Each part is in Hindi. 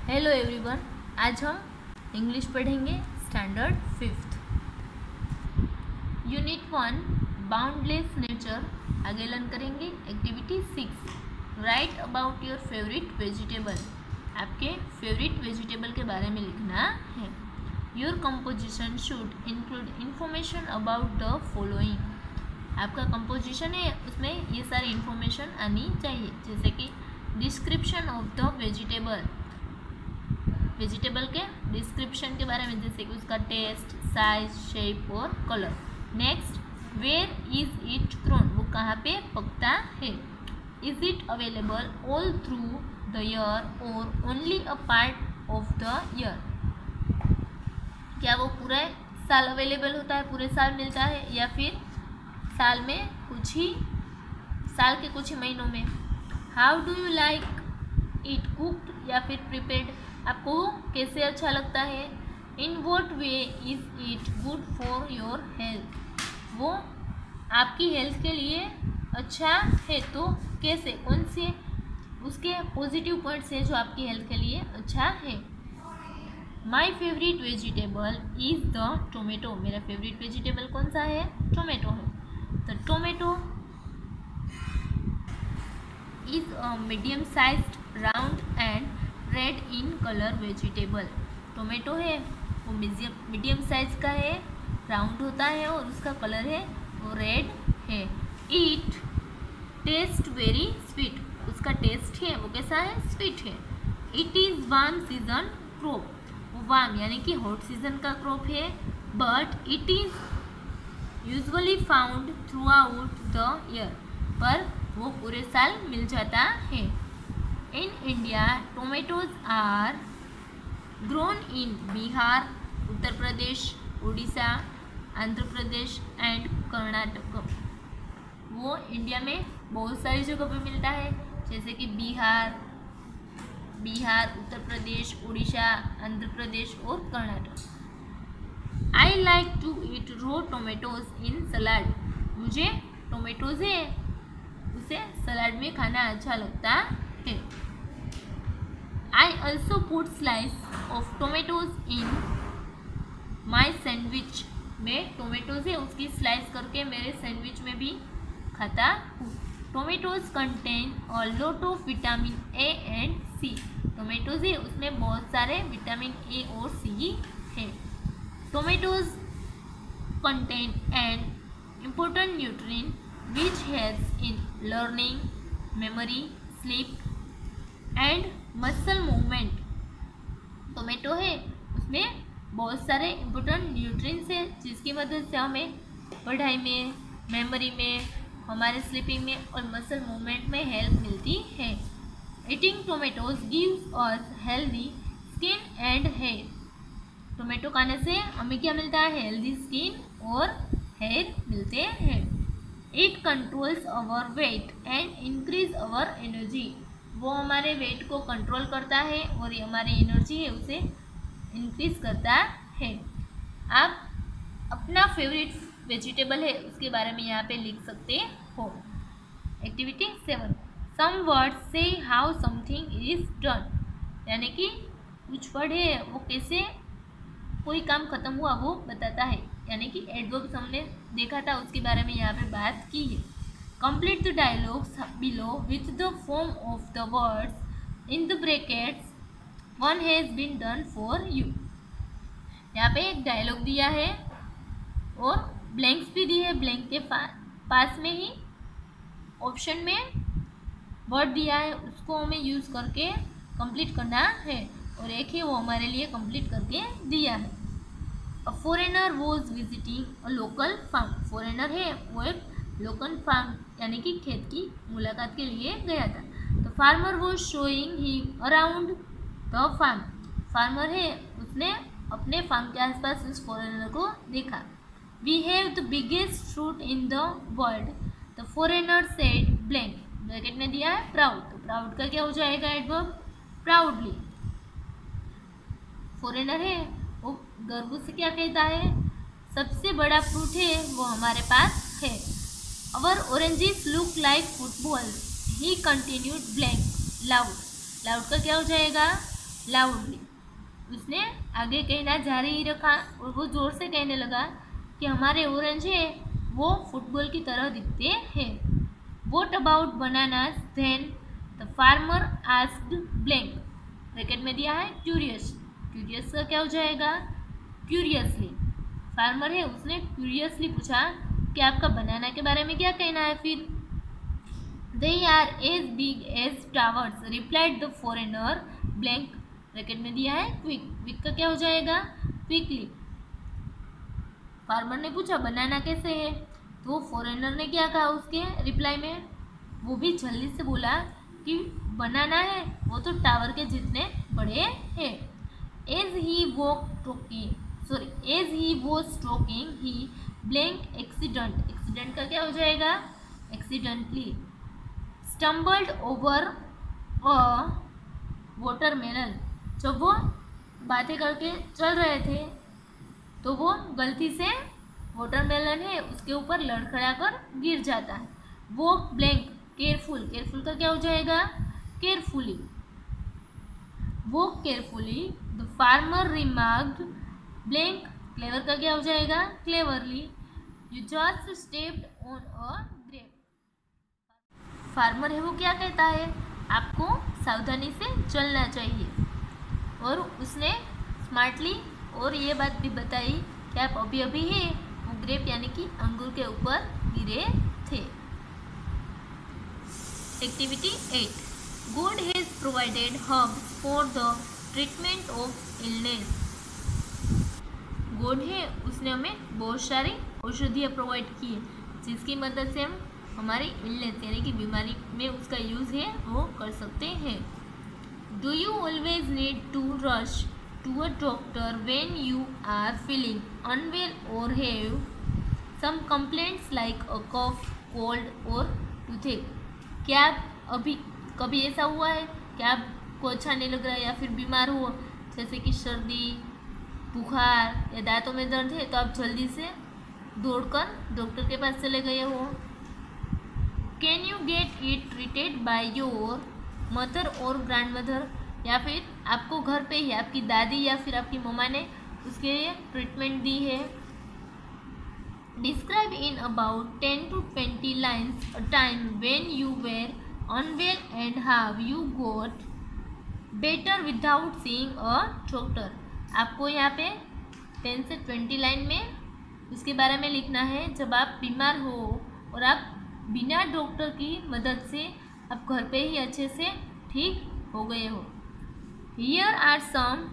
हेलो एवरीवन, आज हम इंग्लिश पढ़ेंगे standard 5th unit 1 boundless nature. आगे लर्न करेंगे activity 6 write about your favourite vegetable. आपके फेवरेट वेजिटेबल के बारे में लिखना है। Your composition should include information about the following. आपका कंपोजिशन है उसमें ये सारी इंफॉर्मेशन आनी चाहिए, जैसे कि डिस्क्रिप्शन ऑफ द वेजिटेबल के डिस्क्रिप्शन के बारे में, जैसे कि उसका टेस्ट, साइज, शेप और colour. Next, where is it grown, वो कहाँ पे पकता है। Is it available all through the year और only a part of the year, क्या वो पूरे साल अवेलेबल होता है, पूरे साल मिलता है, या फिर साल में साल के कुछ ही महीनों में। How do you like it cooked या फिर प्रिपेयर्ड, आपको कैसे अच्छा लगता है। In what way is it good for your health, वो आपकी हेल्थ के लिए अच्छा है तो कैसे, कौन से उसके पॉजिटिव पॉइंट्स है जो आपकी हेल्थ के लिए अच्छा है। My favourite vegetable is the tomato, मेरा फेवरेट वेजिटेबल कौन सा है, टोमेटो है। The tomato is a medium sized round and red in colour vegetable. Tomato है वो मीडियम साइज का है, राउंड होता है और उसका कलर है वो रेड है। इट टेस्ट वेरी स्वीट, उसका टेस्ट है वो कैसा है, स्वीट है। It is warm season crop, वो वार्म यानी कि हॉट सीजन का क्रॉप है, but it is usually found through out the year, पर वो पूरे साल मिल जाता है। In India, tomatoes are grown in Bihar, Uttar Pradesh, Orissa, Andhra Pradesh and Karnataka. वो इंडिया में बहुत सारी जगह पे मिलता है, जैसे कि बिहार, उत्तर प्रदेश, उड़ीसा, आंध्र प्रदेश और Karnataka. I like to eat raw tomatoes in salad, मुझे टोमेटोज है उसे सलाड में खाना अच्छा लगता है। I also put slice of tomatoes in my sandwich, मैं टोमेटोज है उसकी स्लाइस करके मेरे सैंडविच में भी खाता हूँ। Tomatoes contain a lot of vitamin A and C, tomatoes है उसमें बहुत सारे विटामिन ए और सी है। Tomatoes contain an important nutrient which helps in learning, memory, sleep and muscle movement. Tomato है उसमें बहुत सारे इम्पोर्टेंट न्यूट्रिएंट्स है जिसकी मदद से हमें पढ़ाई में, मेमोरी में, हमारे स्लीपिंग में और मसल मूवमेंट में हेल्प मिलती है। Eating tomatoes gives us healthy skin and hair, tomato खाने से हमें क्या मिलता है, हेल्दी स्किन और हेयर मिलते हैं। It controls our weight and increase our energy, वो हमारे वेट को कंट्रोल करता है और ये हमारी एनर्जी है उसे इंक्रीज करता है। आप अपना फेवरेट वेजिटेबल है उसके बारे में यहाँ पे लिख सकते हो। एक्टिविटी 7 सम वर्ड्स से हाउ समथिंग इज डन, यानी कि कुछ वर्ड है वो कैसे कोई काम खत्म हुआ वो बताता है, यानी कि एडवर्ब्स हमने देखा था उसके बारे में यहाँ पे बात की है। Complete the dialogues below with the form of the words in the brackets. One has been done for you. यहाँ पे एक डायलॉग दिया है और ब्लैंक्स भी दिए है, ब्लैंक के पास में ही ऑप्शन में वर्ड दिया है, उसको हमें यूज़ करके कंप्लीट करना है और एक ही वो हमारे लिए कंप्लीट करके दिया है। A foreigner was visiting a local farm. Foreigner है वो एक लोकल फार्म यानी कि खेत की मुलाकात के लिए गया था। तो farmer was showing he around the farm, farmer है उसने अपने फार्म के आसपास उस फॉरेनर को देखा। We have the biggest fruit in the world, the foreigner said blank, bracket में दिया है प्राउड, तो प्राउड का क्या हो जाएगा एडवर्ब, प्राउडली। फॉरेनर है वो गर्व से क्या कहता है, सबसे बड़ा फ्रूट है वो हमारे पास है। Our oranges look like footballs. He continued blank loud. Loud का क्या हो जाएगा, लाउडली। उसने आगे कहना जारी रखा और वो जोर से कहने लगा कि हमारे ऑरेंज है वो फुटबॉल की तरह दिखते हैं। What about bananas then? The farmer asked blank. Bracket में दिया है क्यूरियस। क्यूरियस का क्या हो जाएगा? क्यूरियसली। फार्मर है उसने क्यूरियसली पूछा कि आपका बनाना के बारे में क्या कहना है फिर? They are as big as towers, replied the foreigner. Blank bracket में दिया है क्विक। क्विक का क्या हो जाएगा? क्विकली। फार्मर ने पूछा बनाना कैसे है, तो फॉरेनर ने क्या कहा उसके रिप्लाई में? वो भी जल्दी से बोला कि बनाना है वो तो टावर के जितने बड़े हैं। As he was talking, he blank accident। Accident का क्या हो जाएगा? Accidentally stumbled over a watermelon। जब वो बातें करके चल रहे थे तो वो गलती से वाटरमेलन है उसके ऊपर लड़खड़ा कर गिर जाता है। वो ब्लैंक केयरफुल। केयरफुल का क्या हो जाएगा? केयरफुली। वो carefully. The farmer remarked. Blank clever का क्या हो जाएगा? Cleverly. You just stepped on a grape. Farmer है वो क्या कहता है? आपको सावधानी से चलना चाहिए। और उसने स्मार्टली और ये बात भी बताई कि आप अभी अभी ही वो ग्रेप यानी कि अंगूर के ऊपर गिरे थे। Activity 8। God has provided herbs for the treatment of illness। God है उसने हमें बहुत सारी औषधियाँ प्रोवाइड की है जिसकी मदद से हम हमारी इलनेस यानी कि बीमारी में उसका यूज़ है वो कर सकते हैं। Do you always need to rush to a doctor when you are feeling unwell और have some complaints like a cough, cold और टूथेक? क्या अभी कभी ऐसा हुआ है कि आपको अच्छा नहीं लग रहा है या फिर बीमार हो, जैसे कि सर्दी, बुखार या दांतों में दर्द है, तो आप जल्दी से दौड़कर डॉक्टर के पास चले गए हो? Can you get it treated by your mother और ग्रैंड मदर? या फिर आपको घर पे ही आपकी दादी या फिर आपकी मम्मा ने उसके लिए ट्रीटमेंट दी है? Describe in about 10 to 20 lines a time when you were unwell and how you got better without seeing a doctor. आपको यहाँ पे 10 से 20 लाइन में उसके बारे में लिखना है जब आप बीमार हो और आप बिना डॉक्टर की मदद से आप घर पे ही अच्छे से ठीक हो गए हो। Here are some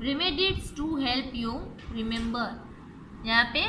remedies to help you remember. यहाँ पे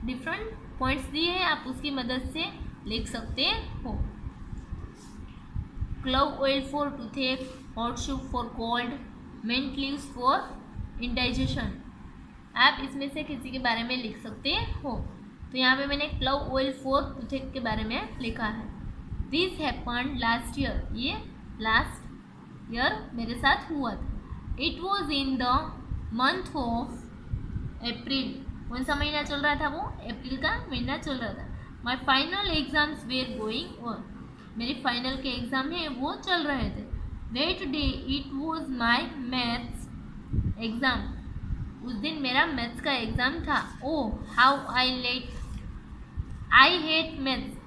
डिफरेंट पॉइंट्स दिए हैं, आप उसकी मदद से लिख सकते हो। Clove oil for toothache, hot soup for cold, mint leaves for indigestion. आप इसमें से किसी के बारे में लिख सकते हो। तो यहाँ पे मैंने क्लव ऑयल फॉर टूथेक के बारे में लिखा है। This happened last year. ये लास्ट ईयर मेरे साथ हुआ था। It was in the month of April. कौन सा महीना चल रहा था? वो अप्रैल का महीना चल रहा था। My final exams were going on. मेरी फाइनल के एग्ज़ाम है वो चल रहे थे। That day it was my maths exam. उस दिन मेरा मैथ्स का एग्ज़ाम था। Oh how I hate maths.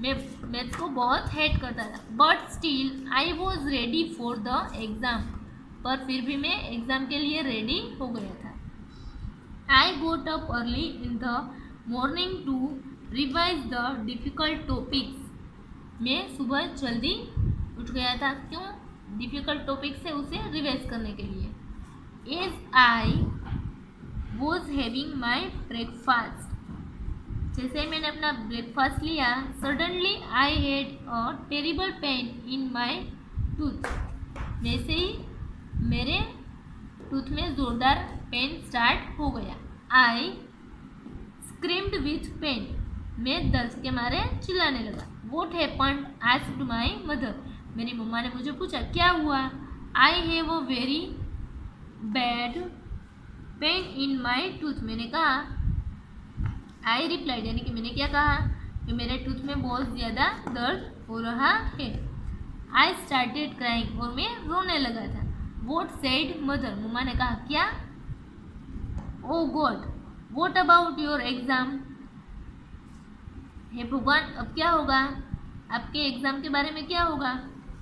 मैं मैथ्स को बहुत हेट करता था। But still I was ready for the exam. पर फिर भी मैं एग्ज़ाम के लिए रेडी हो गया था। I got up early in the morning to revise the difficult topics. मैं सुबह जल्दी उठ गया था। क्यों? डिफ़िकल्ट टॉपिक से उसे रिवाइज करने के लिए। As I was having my breakfast. जैसे मैंने अपना ब्रेकफास्ट लिया, suddenly I had a terrible pain in my tooth. वैसे ही मेरे टूथ में ज़ोरदार पेन स्टार्ट हो गया। आई स्क्रीम्ड विथ पेन। मैं दर्द के मारे चिल्लाने लगा। What happened asked my mother. मेरी मम्मा ने मुझे पूछा क्या हुआ? I have a very bad pain in my tooth. मैंने कहा, आई रिप्लाइड यानी कि मैंने क्या कहा कि मेरे टूथ में बहुत ज़्यादा दर्द हो रहा है। आई स्टार्टेड क्राइंग और मैं रोने लगा था। वॉट सेड मदर, मम्मा ने कहा क्या? Oh god, what about your exam, हे भगवान अब क्या होगा, आपके एग्जाम के बारे में क्या होगा?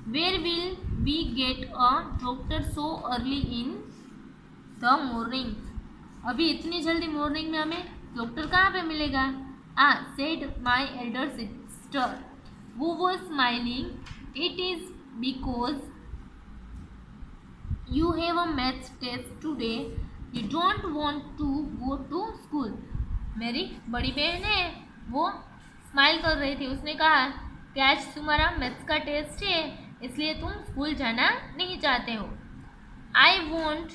Where will we get a doctor so early in the morning, अभी इतनी जल्दी मॉर्निंग में हमें डॉक्टर कहाँ पे मिलेगा? Said my elder sister who was smiling, it is because you have a math test today, you don't want to go to school। मेरी बड़ी बहन है, वो स्माइल कर रही थी, उसने कहा कि आज तुम्हारा मैथ्स का टेस्ट है इसलिए तुम स्कूल जाना नहीं चाहते हो। I want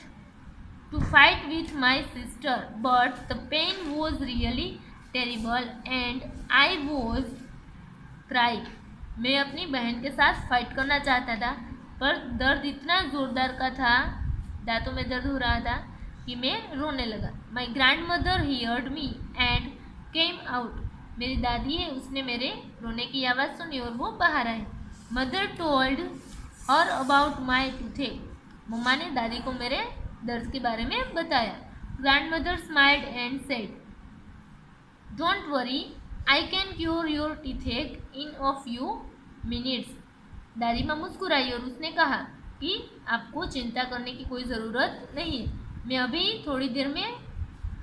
to fight with my sister but the pain was really terrible and I was cry, मैं अपनी बहन के साथ फाइट करना चाहता था पर दर्द इतना ज़ोरदार का था, दांतों में दर्द हो रहा था कि मैं रोने लगा। My grand mother heard me and came out, मेरी दादी है उसने मेरे रोने की आवाज़ सुनी और वो बाहर आए। Mother told her about my toothache, मम्मा ने दादी को मेरे दर्द के बारे में बताया। Grandmother smiled and said don't worry I can cure your toothache in a few minutes, दादी माँ मुस्कुराई और उसने कहा कि आपको चिंता करने की कोई ज़रूरत नहीं है, मैं अभी थोड़ी देर में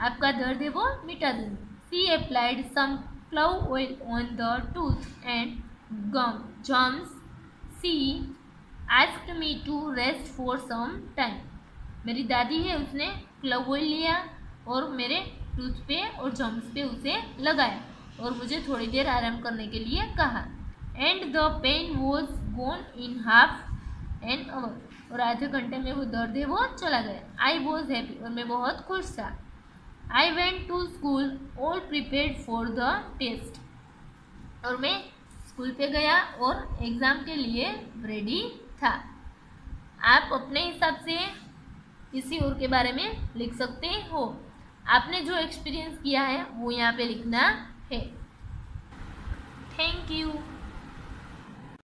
आपका दर्द है वो मिटा दूँगी। She applied some clove oil on the tooth and gum gums, she asked me to rest for some time, मेरी दादी है उसने क्लव ऑयल लिया और मेरे टूथ पे और जम्स पे उसे लगाया और मुझे थोड़ी देर आराम करने के लिए कहा। And the pain was gone in half an hour, और आधे घंटे में वो दर्द है वो चला गया। आई वॉज हैप्पी, और मैं बहुत खुश था। I went to school all prepared for the test, और मैं स्कूल पे गया और एग्ज़ाम के लिए रेडी था। आप अपने हिसाब से किसी और के बारे में लिख सकते हो, आपने जो एक्सपीरियंस किया है वो यहाँ पे लिखना है। Thank you.